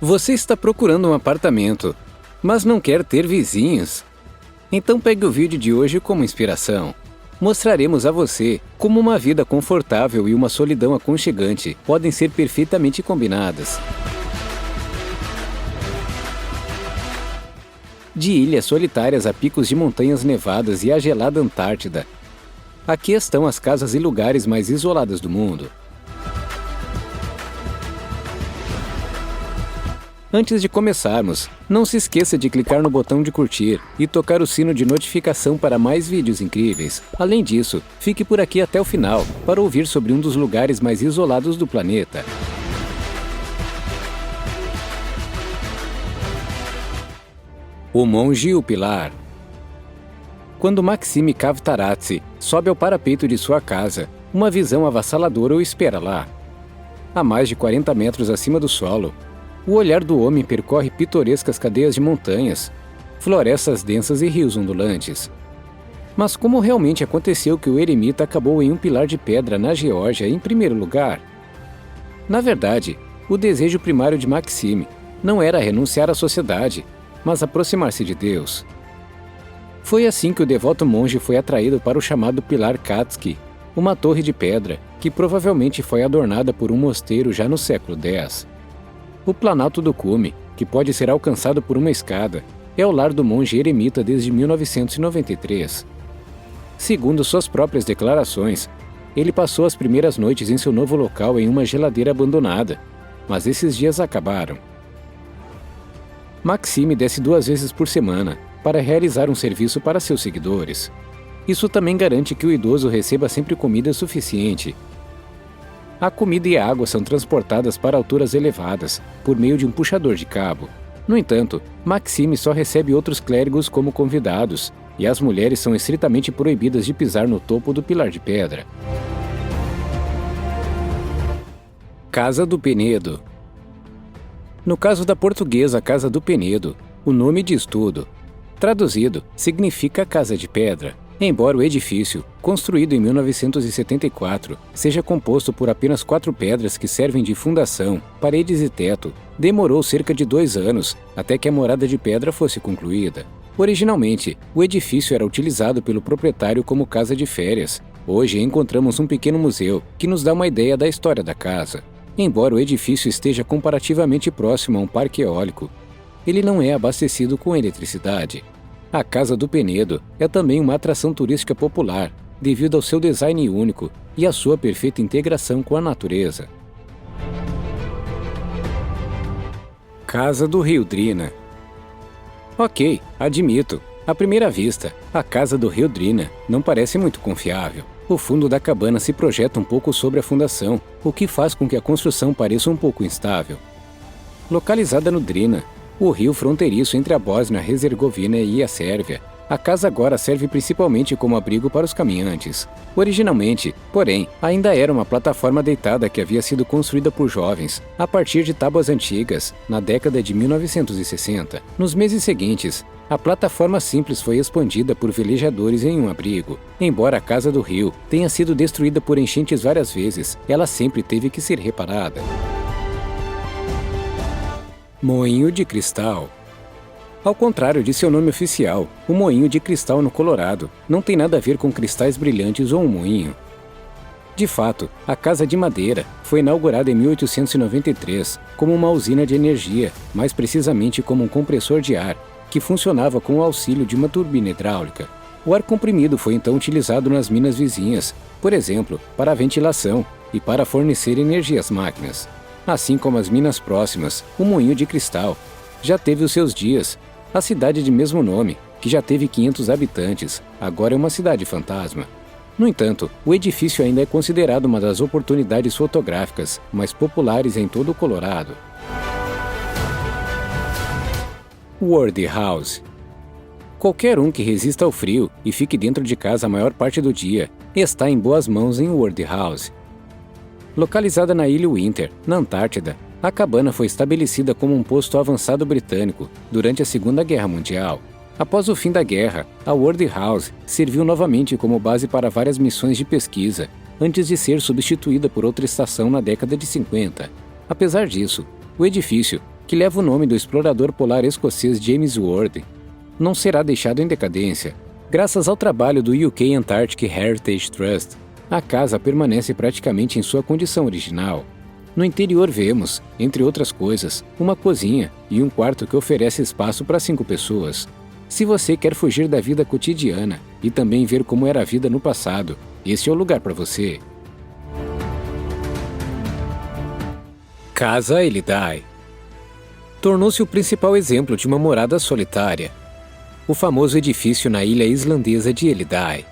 Você está procurando um apartamento, mas não quer ter vizinhos? Então pegue o vídeo de hoje como inspiração. Mostraremos a você como uma vida confortável e uma solidão aconchegante podem ser perfeitamente combinadas. De ilhas solitárias a picos de montanhas nevadas e a gelada Antártida, aqui estão as casas e lugares mais isolados do mundo. Antes de começarmos, não se esqueça de clicar no botão de curtir e tocar o sino de notificação para mais vídeos incríveis. Além disso, fique por aqui até o final para ouvir sobre um dos lugares mais isolados do planeta. O Monge e o Pilar. Quando Maxime Kavtaradze sobe ao parapeito de sua casa, uma visão avassaladora o espera lá. A mais de 40 metros acima do solo, o olhar do homem percorre pitorescas cadeias de montanhas, florestas densas e rios ondulantes. Mas como realmente aconteceu que o eremita acabou em um pilar de pedra na Geórgia em primeiro lugar? Na verdade, o desejo primário de Maxime não era renunciar à sociedade, mas aproximar-se de Deus. Foi assim que o devoto monge foi atraído para o chamado Pilar Katski, uma torre de pedra que provavelmente foi adornada por um mosteiro já no século X. O Planalto do Cume, que pode ser alcançado por uma escada, é o lar do monge eremita desde 1993. Segundo suas próprias declarações, ele passou as primeiras noites em seu novo local em uma geladeira abandonada, mas esses dias acabaram. Maxime desce 2 vezes por semana para realizar um serviço para seus seguidores. Isso também garante que o idoso receba sempre comida suficiente. A comida e a água são transportadas para alturas elevadas, por meio de um puxador de cabo. No entanto, Maxime só recebe outros clérigos como convidados, e as mulheres são estritamente proibidas de pisar no topo do pilar de pedra. Casa do Penedo. No caso da portuguesa Casa do Penedo, o nome diz tudo. Traduzido, significa Casa de Pedra. Embora o edifício, construído em 1974, seja composto por apenas 4 pedras que servem de fundação, paredes e teto, demorou cerca de 2 anos até que a morada de pedra fosse concluída. Originalmente, o edifício era utilizado pelo proprietário como casa de férias. Hoje encontramos um pequeno museu que nos dá uma ideia da história da casa. Embora o edifício esteja comparativamente próximo a um parque eólico, ele não é abastecido com eletricidade. A Casa do Penedo é também uma atração turística popular, devido ao seu design único e à sua perfeita integração com a natureza. Casa do Rio Drina. Ok, admito, à primeira vista, a Casa do Rio Drina não parece muito confiável. O fundo da cabana se projeta um pouco sobre a fundação, o que faz com que a construção pareça um pouco instável. Localizada no Drina, o rio fronteiriço entre a Bósnia-Herzegovina e a Sérvia, a casa agora serve principalmente como abrigo para os caminhantes. Originalmente, porém, ainda era uma plataforma deitada que havia sido construída por jovens, a partir de tábuas antigas, na década de 1960. Nos meses seguintes, a plataforma simples foi expandida por velejadores em um abrigo. Embora a Casa do Rio tenha sido destruída por enchentes várias vezes, ela sempre teve que ser reparada. Moinho de Cristal. Ao contrário de seu nome oficial, o Moinho de Cristal no Colorado não tem nada a ver com cristais brilhantes ou um moinho. De fato, a Casa de Madeira foi inaugurada em 1893 como uma usina de energia, mais precisamente como um compressor de ar, que funcionava com o auxílio de uma turbina hidráulica. O ar comprimido foi então utilizado nas minas vizinhas, por exemplo, para a ventilação e para fornecer energia às máquinas. Assim como as minas próximas, o Moinho de Cristal já teve os seus dias. A cidade de mesmo nome, que já teve 500 habitantes, agora é uma cidade fantasma. No entanto, o edifício ainda é considerado uma das oportunidades fotográficas mais populares em todo o Colorado. Ward House. Qualquer um que resista ao frio e fique dentro de casa a maior parte do dia está em boas mãos em Ward House. Localizada na ilha Winter, na Antártida, a cabana foi estabelecida como um posto avançado britânico durante a Segunda Guerra Mundial. Após o fim da guerra, a Ward House serviu novamente como base para várias missões de pesquisa, antes de ser substituída por outra estação na década de 50. Apesar disso, o edifício que leva o nome do explorador polar escocês James Ward, não será deixado em decadência. Graças ao trabalho do UK Antarctic Heritage Trust, a casa permanece praticamente em sua condição original. No interior vemos, entre outras coisas, uma cozinha e um quarto que oferece espaço para 5 pessoas. Se você quer fugir da vida cotidiana e também ver como era a vida no passado, esse é o lugar para você. Casa Elidai tornou-se o principal exemplo de uma morada solitária. O famoso edifício na ilha islandesa de Elidai.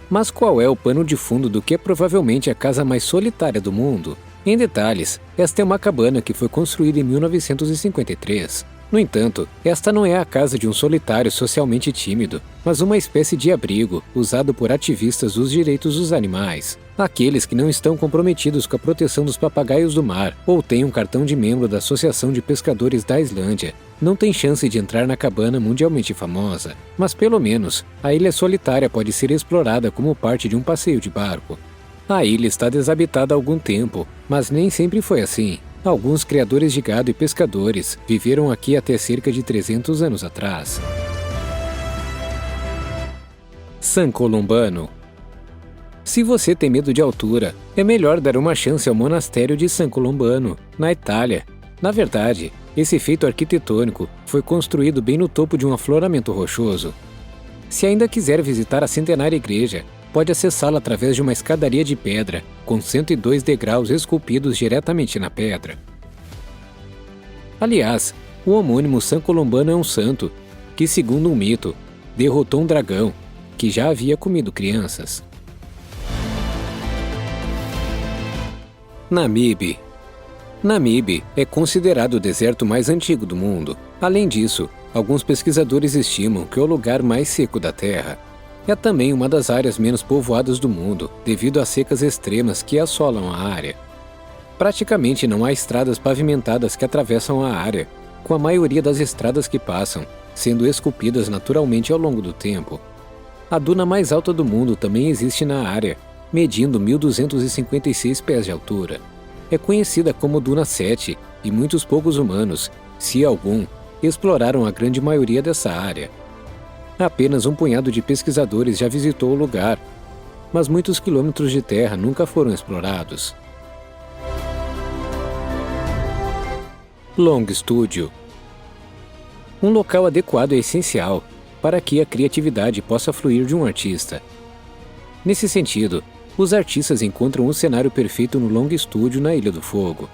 Mas qual é o pano de fundo do que é provavelmente a casa mais solitária do mundo? Em detalhes, esta é uma cabana que foi construída em 1953. No entanto, esta não é a casa de um solitário socialmente tímido, mas uma espécie de abrigo usado por ativistas dos direitos dos animais. Aqueles que não estão comprometidos com a proteção dos papagaios do mar ou têm um cartão de membro da Associação de Pescadores da Islândia não têm chance de entrar na cabana mundialmente famosa. Mas pelo menos, a ilha solitária pode ser explorada como parte de um passeio de barco. A ilha está desabitada há algum tempo, mas nem sempre foi assim. Alguns criadores de gado e pescadores viveram aqui até cerca de 300 anos atrás. San Columbano. Se você tem medo de altura, é melhor dar uma chance ao monastério de San Columbano, na Itália. Na verdade, esse feito arquitetônico foi construído bem no topo de um afloramento rochoso. Se ainda quiser visitar a centenária igreja, pode acessá-la através de uma escadaria de pedra, com 102 degraus esculpidos diretamente na pedra. Aliás, o homônimo San Columbano é um santo que, segundo um mito, derrotou um dragão que já havia comido crianças. Namibe. Namibe é considerado o deserto mais antigo do mundo. Além disso, alguns pesquisadores estimam que é o lugar mais seco da Terra. É também uma das áreas menos povoadas do mundo, devido às secas extremas que assolam a área. Praticamente não há estradas pavimentadas que atravessam a área, com a maioria das estradas que passam sendo esculpidas naturalmente ao longo do tempo. A duna mais alta do mundo também existe na área, medindo 1.256 pés de altura. É conhecida como Duna 7 e muitos poucos humanos, se algum, exploraram a grande maioria dessa área. Apenas um punhado de pesquisadores já visitou o lugar, mas muitos quilômetros de terra nunca foram explorados. Long Studio. Um local adequado é essencial para que a criatividade possa fluir de um artista. Nesse sentido, os artistas encontram o cenário perfeito no Long Studio na Ilha do Fogo.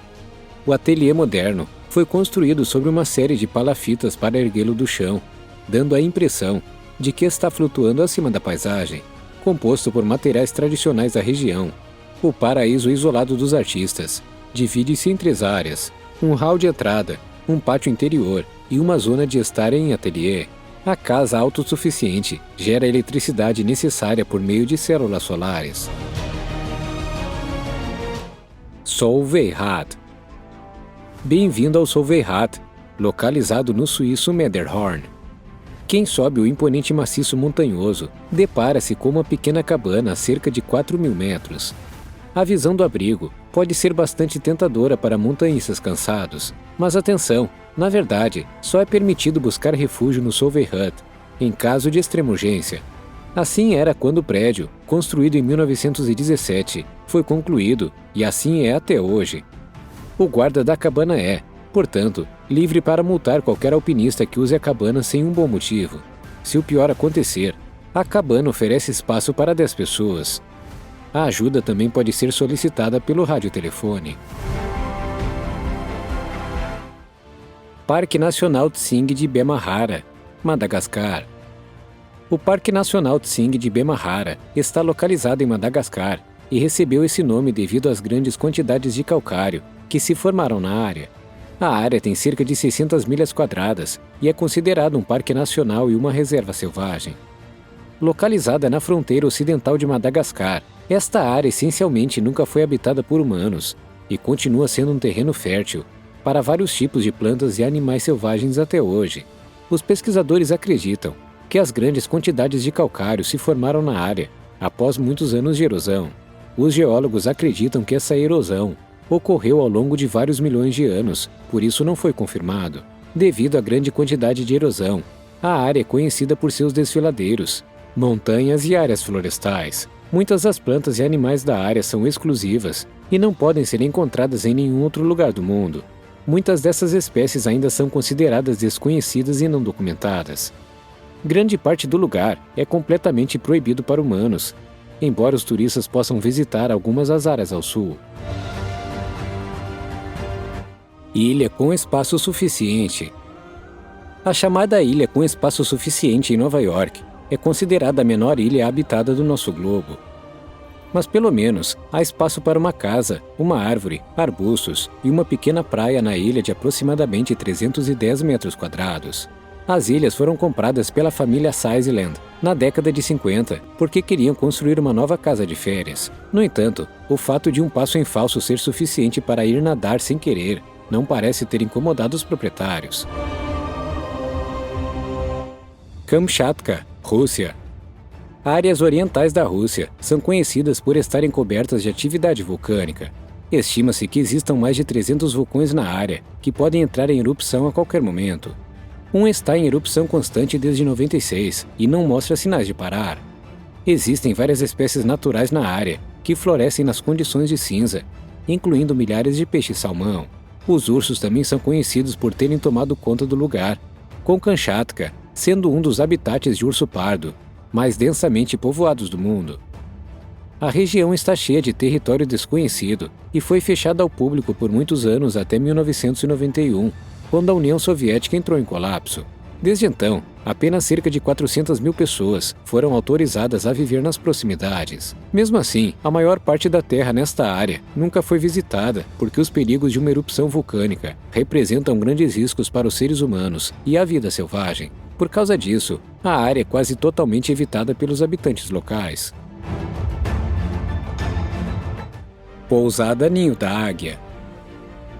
O ateliê moderno foi construído sobre uma série de palafitas para erguê-lo do chão, dando a impressão de que está flutuando acima da paisagem. Composto por materiais tradicionais da região, o paraíso isolado dos artistas divide-se em 3 áreas: um hall de entrada, um pátio interior e uma zona de estar em ateliê. A casa autossuficiente gera a eletricidade necessária por meio de células solares. Solveig. Bem-vindo ao Solveig, localizado no suíço Matterhorn. Quem sobe o imponente maciço montanhoso depara-se com uma pequena cabana a cerca de 4.000 metros. A visão do abrigo pode ser bastante tentadora para montanhistas cansados, mas atenção, na verdade, só é permitido buscar refúgio no Solveig em caso de extrema urgência. Assim era quando o prédio, construído em 1917, foi concluído, e assim é até hoje. O guarda da cabana é, portanto, livre para multar qualquer alpinista que use a cabana sem um bom motivo. Se o pior acontecer, a cabana oferece espaço para 10 pessoas. A ajuda também pode ser solicitada pelo radiotelefone. Parque Nacional Tsingy de Bemaraha, Madagascar. O Parque Nacional Tsingy de Bemaraha está localizado em Madagascar e recebeu esse nome devido às grandes quantidades de calcário que se formaram na área. A área tem cerca de 600 milhas quadradas e é considerado um parque nacional e uma reserva selvagem. Localizada na fronteira ocidental de Madagascar, esta área essencialmente nunca foi habitada por humanos e continua sendo um terreno fértil para vários tipos de plantas e animais selvagens até hoje. Os pesquisadores acreditam que as grandes quantidades de calcário se formaram na área após muitos anos de erosão. Os geólogos acreditam que essa erosão ocorreu ao longo de vários milhões de anos, por isso não foi confirmado. Devido à grande quantidade de erosão, a área é conhecida por seus desfiladeiros, montanhas e áreas florestais. Muitas das plantas e animais da área são exclusivas e não podem ser encontradas em nenhum outro lugar do mundo. Muitas dessas espécies ainda são consideradas desconhecidas e não documentadas. Grande parte do lugar é completamente proibido para humanos, embora os turistas possam visitar algumas das áreas ao sul. Ilha com espaço suficiente. A chamada ilha com espaço suficiente em Nova York é considerada a menor ilha habitada do nosso globo. Mas pelo menos há espaço para uma casa, uma árvore, arbustos e uma pequena praia na ilha de aproximadamente 310 metros quadrados. As ilhas foram compradas pela família Sizeland na década de 50 porque queriam construir uma nova casa de férias. No entanto, o fato de um passo em falso ser suficiente para ir nadar sem querer não parece ter incomodado os proprietários. Kamchatka, Rússia. Áreas orientais da Rússia são conhecidas por estarem cobertas de atividade vulcânica. Estima-se que existam mais de 300 vulcões na área, que podem entrar em erupção a qualquer momento. Um está em erupção constante desde 96 e não mostra sinais de parar. Existem várias espécies naturais na área, que florescem nas condições de cinza, incluindo milhares de peixes-salmão. Os ursos também são conhecidos por terem tomado conta do lugar, com Kamchatka sendo um dos habitats de urso pardo mais densamente povoados do mundo. A região está cheia de território desconhecido e foi fechada ao público por muitos anos até 1991, quando a União Soviética entrou em colapso. Desde então, apenas cerca de 400 mil pessoas foram autorizadas a viver nas proximidades. Mesmo assim, a maior parte da terra nesta área nunca foi visitada porque os perigos de uma erupção vulcânica representam grandes riscos para os seres humanos e a vida selvagem. Por causa disso, a área é quase totalmente evitada pelos habitantes locais. Pousada Ninho da Águia.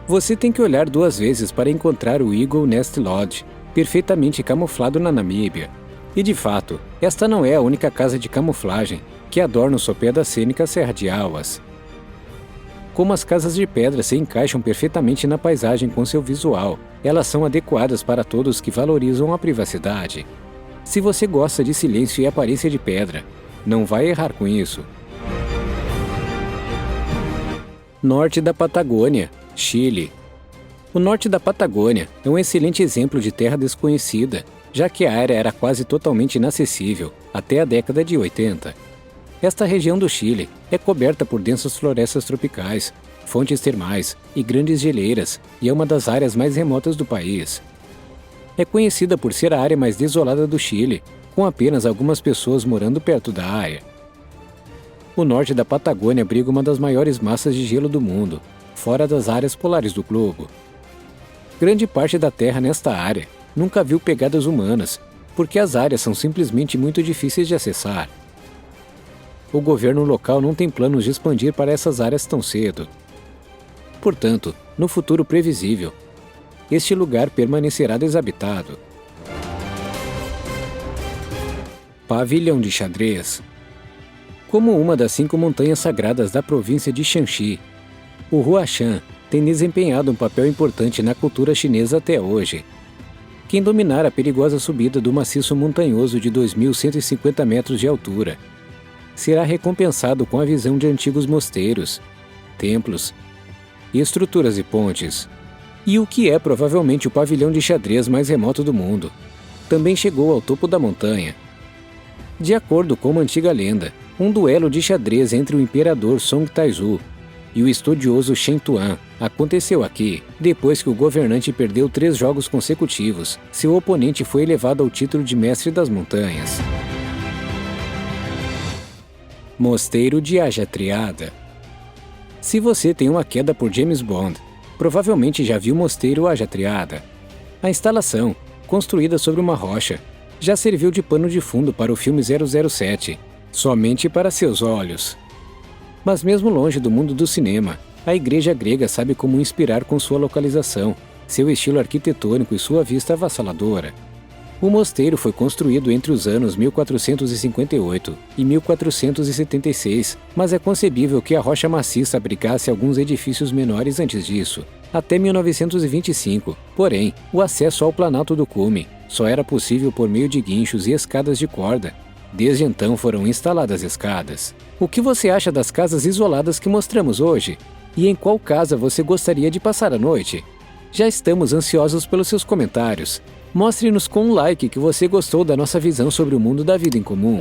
Você tem que olhar 2 vezes para encontrar o Eagle Nest Lodge, perfeitamente camuflado na Namíbia. E de fato, esta não é a única casa de camuflagem que adorna o sopé da cênica Serra de Auas. Como as casas de pedra se encaixam perfeitamente na paisagem com seu visual, elas são adequadas para todos que valorizam a privacidade. Se você gosta de silêncio e aparência de pedra, não vai errar com isso. Norte da Patagônia, Chile. O norte da Patagônia é um excelente exemplo de terra desconhecida, já que a área era quase totalmente inacessível até a década de 80. Esta região do Chile é coberta por densas florestas tropicais, fontes termais e grandes geleiras, e é uma das áreas mais remotas do país. É conhecida por ser a área mais desolada do Chile, com apenas algumas pessoas morando perto da área. O norte da Patagônia abriga uma das maiores massas de gelo do mundo, fora das áreas polares do globo. Grande parte da terra nesta área nunca viu pegadas humanas, porque as áreas são simplesmente muito difíceis de acessar. O governo local não tem planos de expandir para essas áreas tão cedo. Portanto, no futuro previsível, este lugar permanecerá desabitado. Pavilhão de Xadrez. Como uma das 5 montanhas sagradas da província de Shanxi, o Huashan tem desempenhado um papel importante na cultura chinesa até hoje. Quem dominar a perigosa subida do maciço montanhoso de 2.150 metros de altura será recompensado com a visão de antigos mosteiros, templos e estruturas e pontes. E o que é provavelmente o pavilhão de xadrez mais remoto do mundo, também chegou ao topo da montanha. De acordo com uma antiga lenda, um duelo de xadrez entre o imperador Song Taizu e o estudioso Shen Tuan aconteceu aqui. Depois que o governante perdeu 3 jogos consecutivos, seu oponente foi elevado ao título de Mestre das Montanhas. Mosteiro de Aja Triada. Se você tem uma queda por James Bond, provavelmente já viu o Mosteiro Aja Triada. A instalação, construída sobre uma rocha, já serviu de pano de fundo para o filme 007, Somente para Seus Olhos. Mas mesmo longe do mundo do cinema, a igreja grega sabe como inspirar com sua localização, seu estilo arquitetônico e sua vista avassaladora. O mosteiro foi construído entre os anos 1458 e 1476, mas é concebível que a rocha maciça abrigasse alguns edifícios menores antes disso, até 1925. Porém, o acesso ao Planalto do Cume só era possível por meio de guinchos e escadas de corda. Desde então foram instaladas escadas. O que você acha das casas isoladas que mostramos hoje? E em qual casa você gostaria de passar a noite? Já estamos ansiosos pelos seus comentários. Mostre-nos com um like que você gostou da nossa visão sobre o mundo da vida em comum.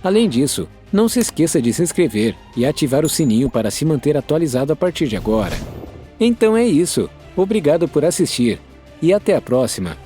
Além disso, não se esqueça de se inscrever e ativar o sininho para se manter atualizado a partir de agora. Então é isso. Obrigado por assistir e até a próxima.